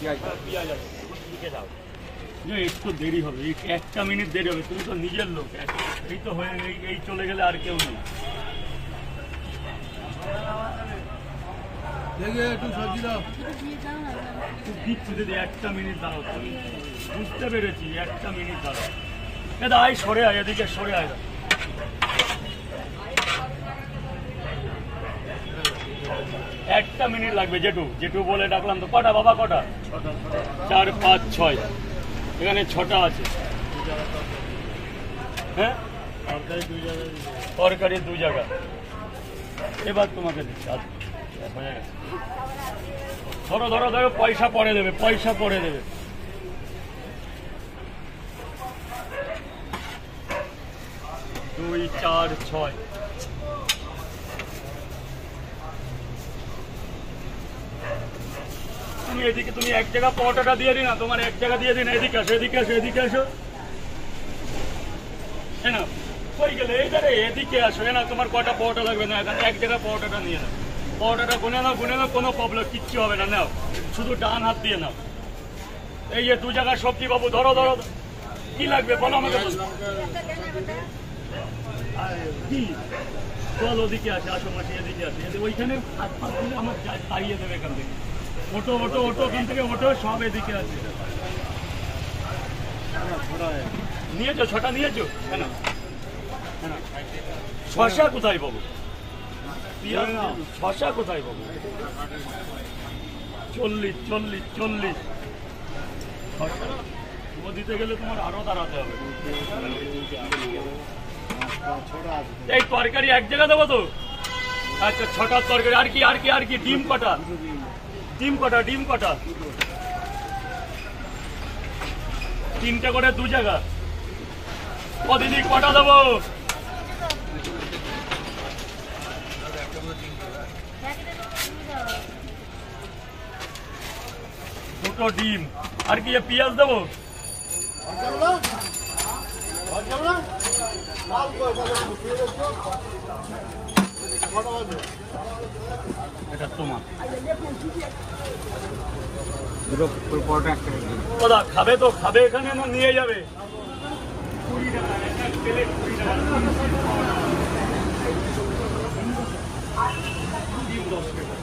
পেঁয়াজ আছে লিখে দাও। একটু দেরি হবে, একটা মিনিট দেরি হবে, তুমি তো নিজের লোক, এই তো হয়ে এই চলে গেলে আর কেউ নেই। একটু সবজি দাও, দিচ্ছি দিদি, একটা মিনিট দাঁড়াও, তুমি বুঝতে পেরেছি, একটা মিনিট দাঁড়াও। দাদা আয়, সরে আয়, এদিকে সরে আয়। একটা মিনিট লাগবে, জেঠু জেঠু বলে ডাকলাম তো। কটা বাবা, কটা? 4, 5, 6, এখানে 6টা আছে। হ্যাঁ, তরকারি 2 জায়গা। এবার তোমাকে দিচ্ছি, ধরো ধরো ধরো, পয়সা পরে দেবে, পয়সা পরে দেবে। দুই, 4, 6। তুমি এদিকে, তুমি এক জায়গা পটাটা দিয়ে দিন না, তোমার এক জায়গা দিয়ে দিন। এদিকে আসো, এদিকে আসো, এদিকে আসো। না কই গেলে, এই ধরে এদিকে আসো। না তোমার কটা পটা লাগবে না, এখানে এক জায়গা পটাটা নিয়ে নাও। পটাটা গুনে নাও, গুনে নাও, কোনো প্রবলেম, কিচ্ছু হবে না। নাও, শুধু ডান হাত দিয়ে নাও। এই যে 2 জায়গার সবজি বাবু, ধরো ধরো, কি লাগবে বলো আমাকে। কি চল, ওদিকে আসে, আসো মাসি, এদিকে আসে। ওইখানে হাত পাত দিলে আমার তাড়িয়ে দেবে এখান থেকে। ওটো ওটো ওটো, ওখান থেকে ওটো, সব এদিকে আছে। নিয়েছো 6টা নিয়েছো? হ্যাঁ, শসা কোথায় পাবো? শসা কোথায় পাবো? 40 40 40 ও দিতে গেলে তোমার আরো দাঁড়াতে হবে। এই তরকারি এক জায়গা দেবো তো? আচ্ছা, 6টার তরকারি। আর কি আর কি আর কি? ডিম কটা? ডিম কটা? ডিম কটা? 3টে করে 2 জায়গা। ও দিদি, কটা দেবো? দুটো ডিম। আর কি পেঁয়াজ দেবো? এটা তোমার। দাদা খাবে তো? খাবে এখানে না নিয়ে যাবে? 20 টাকা একটা প্লেট, 20 টাকা। ডিম 10 টাকা।